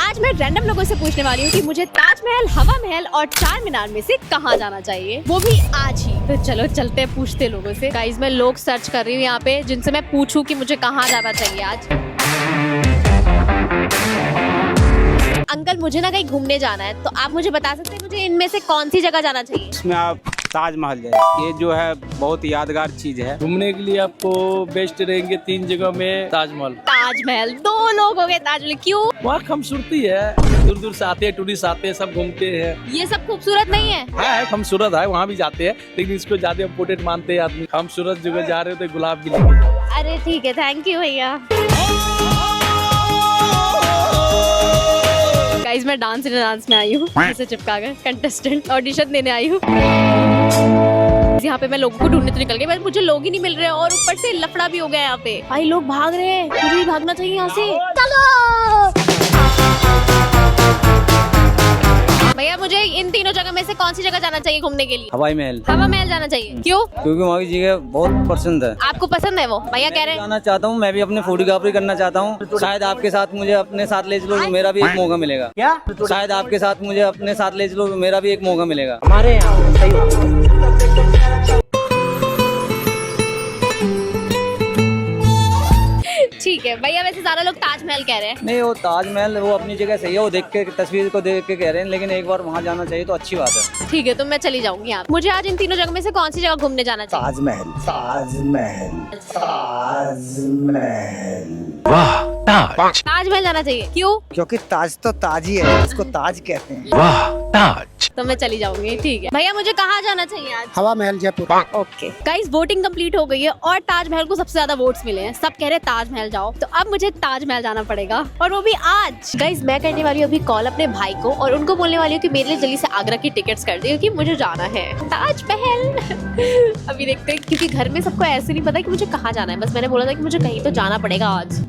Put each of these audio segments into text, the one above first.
आज मैं रैंडम लोगों से पूछने वाली हूँ कि मुझे ताजमहल, हवा महल और चार मीनार में से कहाँ जाना चाहिए, वो भी आज ही। तो चलो चलते हैं, पूछते लोगों से। गाइस मैं लोग सर्च कर रही हूँ यहाँ पे जिनसे मैं पूछूं कि मुझे कहाँ जाना चाहिए आज। अंकल मुझे ना कहीं घूमने जाना है, तो आप मुझे बता सकते हैं मुझे इनमें से कौन सी जगह जाना चाहिए? इसमें आप ताजमहल जाए, ये जो है बहुत यादगार चीज है। घूमने के लिए आपको बेस्ट रहेंगे 3 जगह में। ताजमहल, ताजमहल 2 लोग हो गए। ताजमहल क्यों? वहाँ खूबसूरती है, दूर दूर से आते हैं, टूरिस्ट आते हैं, सब घूमते हैं। ये सब खूबसूरत नहीं है? है खूबसूरत है, वहाँ भी जाते हैं, लेकिन इसको ज्यादा इम्पोर्टेंट मानते हैं आदमी। खूबसूरत जगह जा रहे हो तो गुलाब भी लेके जाओ। अरे ठीक है, थैंक यू भैया। गाइस मैं डांस में आई हूँ, इसे चिपका कर कंटेस्टेंट ऑडिशन देने आई हूँ। यहाँ पे मैं लोगों को ढूंढने तो निकल गई, बस मुझे लोग ही नहीं मिल रहे और ऊपर से लफड़ा भी हो गया यहाँ पे। भाई लोग भाग रहे हैं, मुझे भी भागना चाहिए यहाँ से। चलो भैया, मुझे इन तीनों जगह में से कौन सी जगह जाना चाहिए घूमने के लिए? हवाई महल। हवा महल जाना चाहिए। क्यों? क्योंकि वहाँ की जगह बहुत पसंद है। आपको पसंद है वो? भैया कह रहे हैं जाना चाहता हूँ, मैं भी अपने फोटोग्राफी करना चाहता हूँ। शायद आपके साथ मुझे अपने साथ ले चलो, मेरा भी एक मौका मिलेगा। क्या? शायद आपके साथ मुझे अपने साथ ले चलो, मेरा भी एक मौका मिलेगा। हमारे यहाँ सही। ठीक है भैया। वैसे ज्यादा लोग ताजमहल कह रहे हैं। नहीं, वो ताजमहल वो अपनी जगह सही है, वो देख के तस्वीर को देख के कह रहे हैं, लेकिन एक बार वहाँ जाना चाहिए तो अच्छी बात है। ठीक है, तो मैं चली जाऊंगी यहाँ। मुझे आज इन तीनों जगह में से कौन सी जगह घूमने जाना चाहिए? ताजमहल, ताजमहल, ताजमहल। वाह, ताज। ताजमहल जाना चाहिए। क्यों? क्योंकि ताज तो ताज ही है, इसको ताज कहते हैं। वाह, ताज। तो मैं चली जाऊंगी। ठीक है भैया, मुझे कहाँ जाना चाहिए आज? हवा Mahal Jaipur. Okay guys, voting complete हो गई है और ताजमहल को सबसे ज्यादा वोट्स मिले हैं। सब कह रहे हैं ताजमहल जाओ, तो अब मुझे ताजमहल जाना पड़ेगा, और वो भी आज। गाइस मैं करने वाली हूँ अभी कॉल अपने भाई को और उनको बोलने वाली हूँ कि मेरे लिए जल्दी से आगरा की टिकट्स कर दे, क्योंकि मुझे जाना है ताजमहल। अभी देखते हैं, क्योंकि घर में सबको ऐसे नहीं पता कि मुझे कहाँ जाना है। बस मैंने बोला था कि मुझे कहीं तो जाना पड़ेगा आज।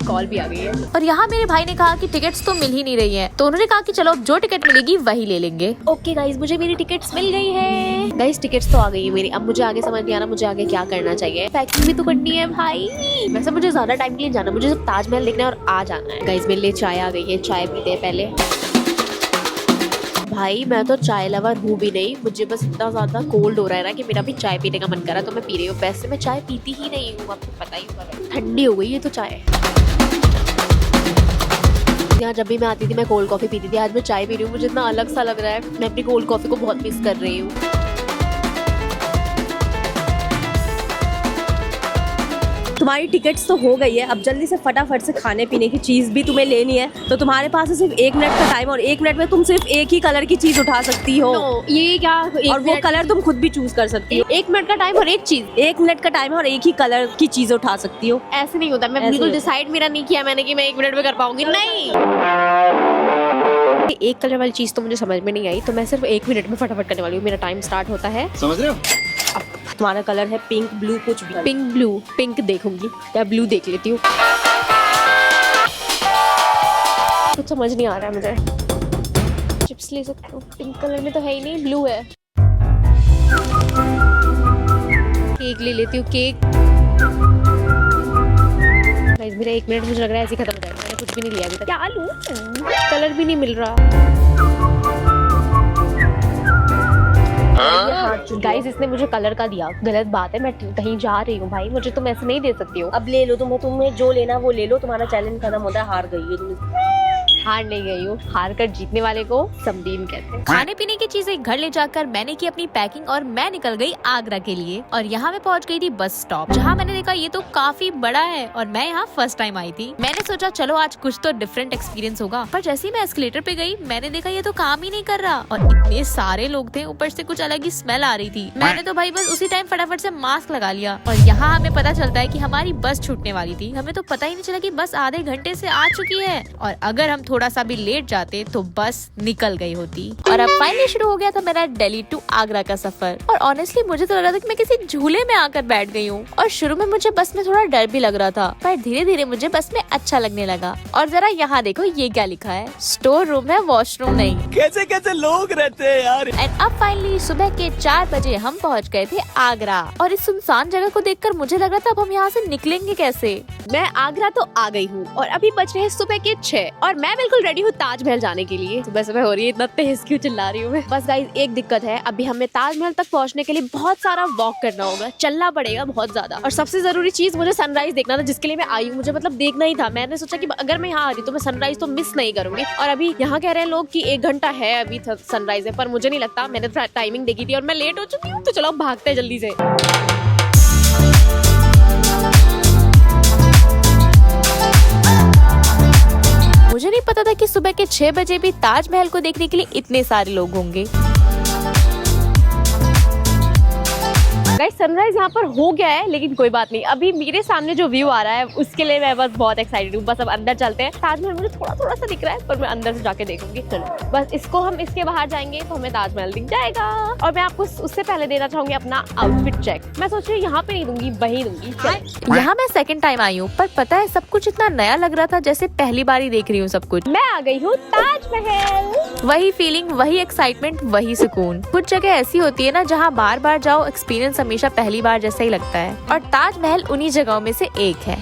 कॉल भी आ गई है और यहाँ मेरे भाई ने कहा कि टिकट्स तो मिल ही नहीं रही हैं, तो उन्होंने कहा कि चलो अब जो टिकट मिलेगी वही ले लेंगे। ओके गाइस, मुझे मेरी टिकट्स मिल गई है। गाइस टिकट्स तो आ गई है मेरी। अब मुझे आगे समझ नहीं आ रहा मुझे आगे क्या करना चाहिए। पैकिंग भी तो करनी है भाई। वैसे मुझे ज्यादा टाइम के लिए जाना, मुझे सिर्फ ताजमहल देखना है और आ जाना है। गाइस मेरे लिए चाय आ गई है, चाय पीते हैं पहले। भाई मैं तो चाय लवर हूँ भी नहीं, मुझे बस इतना ज्यादा कोल्ड हो रहा है ना कि मेरा भी चाय पीने का मन करा, तो मैं पी रही हूँ। वैसे मैं चाय पीती ही नहीं हूँ, आपको पता ही होगा, ठंडी हो गई है तो चाय। यहाँ जब भी मैं आती थी मैं कोल्ड कॉफी पीती थी, आज मैं चाय पी रही हूँ। मुझे इतना अलग सा लग रहा है, मैं अपनी कोल्ड कॉफी को बहुत मिस कर रही हूँ। तुम्हारी टिकट्स तो हो गई है, अब जल्दी से फटाफट से खाने पीने की चीज भी तुम्हें लेनी है, तो तुम्हारे पास है सिर्फ 1 मिनट का टाइम, और 1 मिनट में तुम सिर्फ एक ही कलर की चीज उठा सकती हो। ये क्या? और वो कलर तुम खुद भी चूज कर सकती हो। 1 मिनट का टाइम और एक चीज? 1 मिनट का टाइम है और एक ही कलर की चीज उठा सकती हो। ऐसे नहीं होता। मैं बिल्कुल डिसाइड मेरा नहीं किया मैंने कि मैं 1 मिनट में कर पाऊंगी, नहीं। एक कलर वाली चीज तो मुझे समझ में नहीं आई, तो मैं सिर्फ 1 मिनट में फटाफट करने वाली हूँ। मेरा टाइम स्टार्ट होता है। समझ रहे हो? तुम्हारा कलर है पिंक, ब्लू, कुछ भी। Pink, blue. पिंक देखूंगी या ब्लू देख लेती हूँ, कुछ समझ नहीं आ रहा है मुझे। चिप्स ले सकती हूँ, पिंक कलर में तो है ही नहीं, ब्लू है। केक ले लेती हूँ, केक। मेरा 1 मिनट मुझे लग रहा है ऐसे खत्म हो जाएगा। मैंने कुछ भी नहीं लिया अभी तक। क्या लूं? कलर भी नहीं मिल रहा। गाइस इसने मुझे कलर का दिया, गलत बात है। मैं कहीं जा रही हूँ भाई, मुझे तुम ऐसे नहीं दे सकती हो। अब ले लो, तुम्हें जो लेना वो ले लो, तुम्हारा चैलेंज खत्म होता है। हार गई है तुम। हार नहीं गई हूँ, हार कर जीतने वाले को समदीन कहते हैं। खाने पीने की चीजें घर ले जाकर मैंने की अपनी पैकिंग और मैं निकल गई आगरा के लिए। और यहाँ मैं पहुँच गई थी बस स्टॉप, जहाँ मैंने देखा ये तो काफी बड़ा है और मैं यहाँ फर्स्ट टाइम आई थी। मैंने सोचा चलो आज कुछ तो डिफरेंट एक्सपीरियंस होगा, पर जैसे ही मैं एस्केलेटर पे गई मैंने देखा ये तो काम ही नहीं कर रहा और इतने सारे लोग थे, ऊपर से कुछ अलग ही स्मेल आ रही थी। मैंने तो भाई बस उसी टाइम फटाफट से मास्क लगा लिया। और यहाँ हमें पता चलता है कि हमारी बस छूटने वाली थी। हमें तो पता ही नहीं चला कि बस आधे घंटे से आ चुकी है, और अगर हम थोड़ा सा भी लेट जाते तो बस निकल गई होती। और अब फाइनली शुरू हो गया था मेरा दिल्ली टू आगरा का सफर। और ऑनेस्टली मुझे तो लग रहा था कि मैं किसी झूले में आकर बैठ गई हूँ। और शुरू में मुझे बस में थोड़ा डर भी लग रहा था, पर धीरे धीरे मुझे बस में अच्छा लगने लगा। और जरा यहाँ देखो ये क्या लिखा है, स्टोर रूम है, वॉशरूम नहीं। कैसे कैसे लोग रहते हैं यार। एंड अब फाइनली सुबह के 4 बजे हम पहुँच गए थे आगरा। और इस सुनसान जगह को देखकर मुझे लग रहा था अब हम यहाँ से निकलेंगे कैसे। मैं आगरा तो आ गई हूँ और अभी बज रहे हैं सुबह के 6 और मैं बिल्कुल रेडी हूँ ताजमहल जाने के लिए। सुबह सुबह हो रही है, इतना तेज क्यों चिल्ला रही हूँ मैं। बस गाइस एक दिक्कत है, अभी हमें ताजमहल तक पहुँचने के लिए बहुत सारा वॉक करना होगा, चलना पड़ेगा बहुत ज्यादा। और सबसे जरूरी चीज मुझे सनराइज देखना था, जिसके लिए मैं आई हूँ। मुझे मतलब देखना ही था। मैंने सोचा कि अगर मैं यहाँ आ रही तो मैं सनराइज तो मिस नहीं करूंगी। और अभी यहाँ कह रहे हैं लोग कि 1 घंटा है अभी सनराइज है, पर मुझे नहीं लगता। मैंने टाइमिंग देखी थी और मैं लेट हो चुकी हूँ, तो चलो भागते हैं जल्दी से। मुझे नहीं पता था कि सुबह के 6 बजे भी ताजमहल को देखने के लिए इतने सारे लोग होंगे। गाइस सनराइज यहाँ पर हो गया है, लेकिन कोई बात नहीं। अभी मेरे सामने जो व्यू आ रहा है उसके लिए मैं बस बहुत एक्साइटेड हूँ। बस अब अंदर चलते हैं। ताजमहल मुझे थोड़ा थोड़ा सा दिख रहा है, पर मैं अंदर से जाके देखूंगी। चलो बस इसको हम इसके बाहर जाएंगे तो हमें ताजमहल दिख जाएगा। और मैं आपको उससे पहले देना चाहूंगी अपना आउटफिट चेक। मैं सोच रही हूँ यहाँ पे नहीं दूंगी, वहीं दूंगी। यहाँ मैं सेकंड टाइम आई हूँ, पर पता है सब कुछ इतना नया लग रहा था जैसे पहली बार ही देख रही हूँ सब कुछ। मैं आ गई हूँ ताजमहल। वही फीलिंग, वही एक्साइटमेंट, वही सुकून। कुछ जगह ऐसी होती है ना जहाँ बार बार जाओ, एक्सपीरियंस हमेशा पहली बार जैसा ही लगता है। और ताजमहल उन्हीं जगहों में से एक है।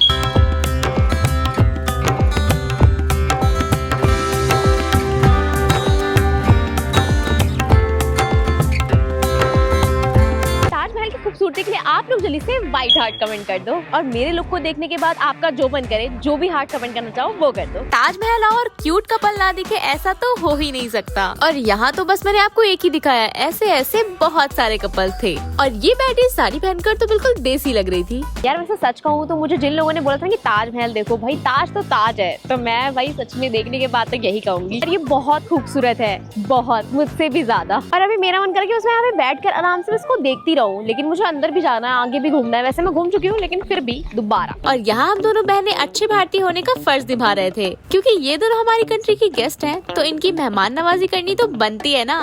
खूबसूरती के लिए आप लोग जल्दी से व्हाइट हार्ट कमेंट कर दो। और मेरे लुक को देखने के बाद आपका जो मन करे, जो भी हार्ट कमेंट करना चाहो वो कर दो। ताजमहल और क्यूट कपल ना दिखे ऐसा तो हो ही नहीं सकता। और यहाँ तो बस मैंने आपको एक ही दिखाया, ऐसे ऐसे बहुत सारे कपल थे। और ये बेटी साड़ी पहनकर तो बिल्कुल देसी लग रही थी। यार वैसे सच कहूँ तो मुझे जिन लोगों ने बोला था कि ताजमहल देखो, भाई ताज तो ताज है, तो मैं भाई सच में देखने के बाद तक यही कहूंगी। ये बहुत खूबसूरत है, बहुत, मुझसे भी ज्यादा। और अभी मेरा मन कर उसमें यहाँ पे बैठ कर आराम से इसको देखती रहूं, लेकिन मुझे अंदर भी जाना है, आगे भी घूमना है। वैसे मैं घूम चुकी हूँ, लेकिन फिर भी दोबारा। और यहाँ हम दोनों बहनें अच्छे भारतीय होने का फर्ज निभा रहे थे, क्योंकि ये दोनों हमारी कंट्री की गेस्ट हैं, तो इनकी मेहमान नवाजी करनी तो बनती है ना।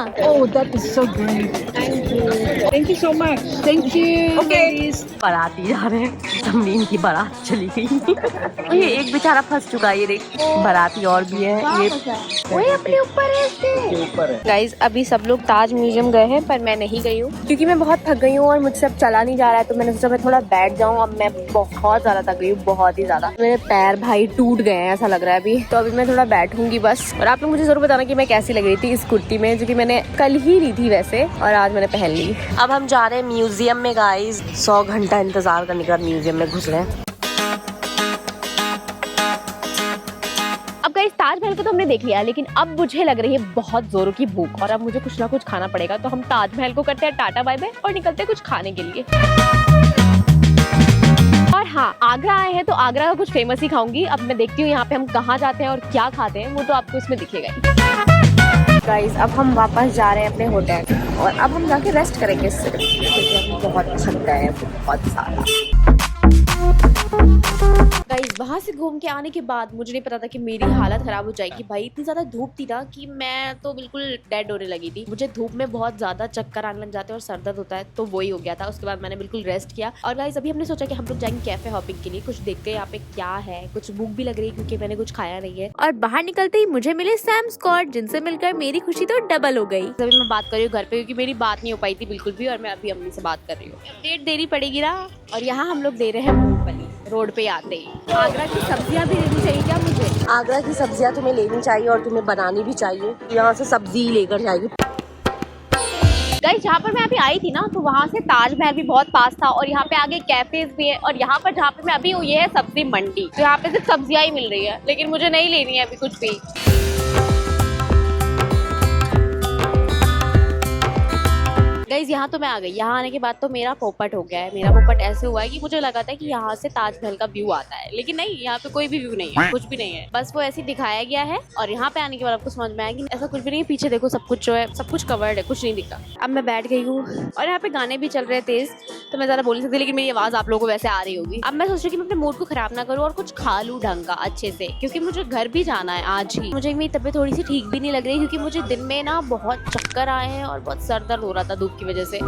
Thank you so much. Thank you. बाराती जा रहे हैं, जमीन की बारात चली गई। ये एक बेचारा फंस चुका है, ये देख बाराती और भी है। ये अपने ऊपर है, इसके ऊपर है। गाइस अभी सब लोग ताज म्यूजियम गए हैं, पर मैं नहीं गई हूँ क्योंकि मैं बहुत थक गई हूँ और मुझसे अब चला नहीं जा रहा है। तो मैंने सोचा मैं थोड़ा बैठ जाऊँ। अब मैं बहुत ज्यादा थक गई हूँ, बहुत ही ज्यादा। मेरे पैर भाई टूट गए हैं ऐसा लग रहा है अभी। तो अभी मैं थोड़ा बैठूंगी बस। और आप लोग मुझे जरूर बताना कि मैं कैसी लग रही थी इस कुर्ती में, जो कि मैंने कल ही ली थी वैसे, और आज मैंने पहन ली। अब हम जा रहे हैं म्यूजियम में गाइस। 100 घंटा इंतजार करने के बाद म्यूजियम में घुस रहे हैं। अब गाइस ताजमहल को तो हमने देख लिया, लेकिन अब मुझे लग रही है बहुत जोरों की भूख और अब मुझे कुछ ना कुछ खाना पड़ेगा। तो हम ताजमहल को करते हैं टाटा बाय बाय और निकलते हैं कुछ खाने के लिए। और हाँ, आगरा आए हैं तो आगरा का कुछ फेमस ही खाऊंगी। अब मैं देखती हूँ यहाँ पे हम कहाँ जाते हैं और क्या खाते हैं, वो तो आपको इसमें दिखेगा ही। गाइस अब हम वापस जा रहे हैं अपने होटल और अब हम जाके रेस्ट करेंगे सिर्फ, क्योंकि हमें बहुत थक गए हैं बहुत सारा। गाइस वहाँ से घूम के आने के बाद मुझे नहीं पता था कि मेरी हालत खराब हो जाएगी। भाई इतनी ज्यादा धूप थी ना कि मैं तो बिल्कुल डेड होने लगी थी। मुझे धूप में बहुत ज्यादा चक्कर आने लग जाते हैं और सर दर्द होता है, तो वही हो गया था। उसके बाद मैंने बिल्कुल रेस्ट किया। और गाइस अभी हमने सोचा कि हम लोग जाएंगे कैफे हॉपिंग के लिए, कुछ देखते हैं यहाँ पे क्या है। कुछ भूख भी लग रही है क्योंकि मैंने कुछ खाया नहीं है। और बाहर निकलते ही मुझे मिले सैम स्कॉट, जिनसे मिलकर मेरी खुशी तो डबल हो गई। अभी मैं बात कर रही हूँ घर पे, क्योंकि मेरी बात नहीं हो पाई थी बिल्कुल भी, और मैं अभी अम्मी से बात कर रही हूँ। अपडेट देनी पड़ेगी ना। और यहाँ हम लोग दे रहे हैं मूंगफली रोड पे आते ही। आगरा की सब्जियां भी लेनी चाहिए क्या मुझे? आगरा की सब्जियां तुम्हें लेनी चाहिए और तुम्हें बनानी भी चाहिए। यहाँ से सब्जी लेकर जाएगी। गाइस जहाँ पर मैं अभी आई थी ना, तो वहाँ से ताजमहल भी बहुत पास था और यहाँ पे आगे कैफेज भी है। और यहाँ पर जहाँ पे मैं अभी हूँ ये है सब्जी मंडी, तो यहाँ पे सिर्फ सब्जियाँ ही मिल रही है, लेकिन मुझे नहीं लेनी है अभी कुछ भी। गाइज यहाँ तो मैं आ गई। यहाँ आने के बाद तो मेरा पोपट हो गया है। मेरा पोपट ऐसे हुआ है कि मुझे लगा था कि यहाँ से ताजमहल का व्यू आता है, लेकिन नहीं, यहाँ पे कोई भी व्यू नहीं है, कुछ भी नहीं है, बस वो ऐसे दिखाया गया है। और यहाँ पे आने के बाद आपको समझ में आया कि ऐसा कुछ भी नहीं है। पीछे देखो, सब कुछ जो है सब कुछ कवर्ड है, कुछ नहीं दिखता। अब मैं बैठ गई हूँ और यहाँ पे गाने भी चल रहे हैं तेज, तो मैं ज़्यादा बोल नहीं सकती, लेकिन मेरी आवाज़ आप लोगों को वैसे आ रही होगी। अब मैं सोच रही कि मैं अपने मूड को खराब ना करूँ और कुछ खा लूँ ढंग का अच्छे से, क्योंकि मुझे घर भी जाना है आज ही। मुझे मेरी तबीयत थोड़ी सी ठीक भी नहीं लग रही, क्योंकि मुझे दिन में ना बहुत चक्कर आए हैं और बहुत सर दर्द हो रहा था धूप की वजह से।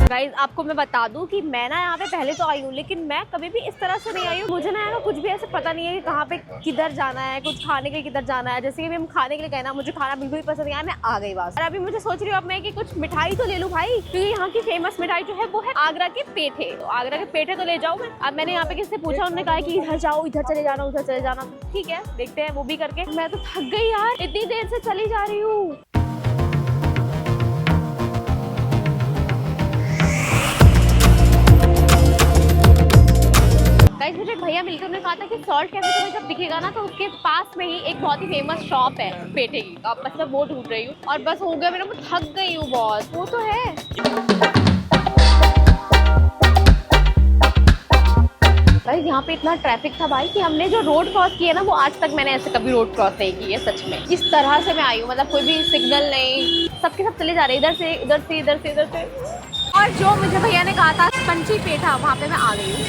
गाइस आपको मैं बता दूं कि मैं ना यहाँ पे पहले तो आई हूँ, लेकिन मैं कभी भी इस तरह से नहीं आई हूँ। मुझे ना यहाँ कुछ भी ऐसे पता नहीं है कि कहाँ पे किधर जाना है, कुछ खाने के लिए किधर जाना है। जैसे कि हम खाने के लिए गए ना, मुझे खाना बिल्कुल भी पसंद नहीं आया, मैं आ गई बस। और अभी मुझे सोच रही हूँ अब मैं कि कुछ मिठाई तो ले लूँ भाई, क्योंकि यहाँ की फेमस मिठाई जो है वो है आगरा के पेठे। तो आगरा के पेठे तो ले जाऊँ मैं। अब मैंने यहाँ पे किसी से पूछा, उन्होंने कहा कि इधर जाओ, इधर चले जाना, उधर चले जाना। ठीक है, देखते हैं वो भी करके। मैं तो थक गई यार, इतनी देर से चली जा रही हूँ। मुझे भैया मिलकर उन्होंने कहा था कि सॉल्ट कैफे तुम्हें जब दिखेगा ना, तो उसके पास में ही एक बहुत ही फेमस शॉप है पेठे की। अब बस मैं वो ढूंढ रही हूँ और बस हो गया मेरा, मैं थक गई हूँ बहुत। वो तो है। भाई यहाँ पे इतना ट्रैफिक था भाई कि हमने जो रोड क्रॉस किया ना, वो आज तक मैंने ऐसे कभी रोड क्रॉस नहीं की है सच में। इस तरह से मैं आई हूँ, मतलब कोई भी सिग्नल नहीं, सबके सब चले जा रहे, इधर से इधर से इधर से इधर से। और जो मुझे भैया ने कहा था पंची पेठा, वहाँ पे मैं आ गई हूँ।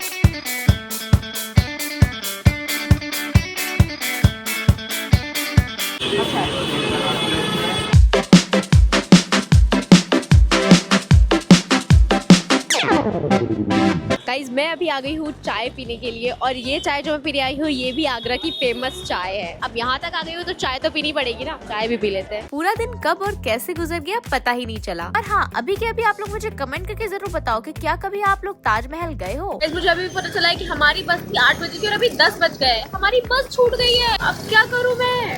गाइज मैं अभी आ गई हूँ चाय पीने के लिए, और ये चाय जो मैं पीने आई हूँ ये भी आगरा की फेमस चाय है। अब यहाँ तक आ गई हूँ तो चाय तो पीनी पड़ेगी ना, चाय भी पी लेते हैं। पूरा दिन कब और कैसे गुजर गया पता ही नहीं चला। और हाँ, अभी के अभी आप लोग मुझे कमेंट करके जरूर बताओ कि क्या कभी आप लोग ताजमहल गए हो। मुझे अभी पता चला है कि हमारी बस थी 8 बजे की और अभी 10 बज गए, हमारी बस छूट गई है। अब क्या करूँ मैं?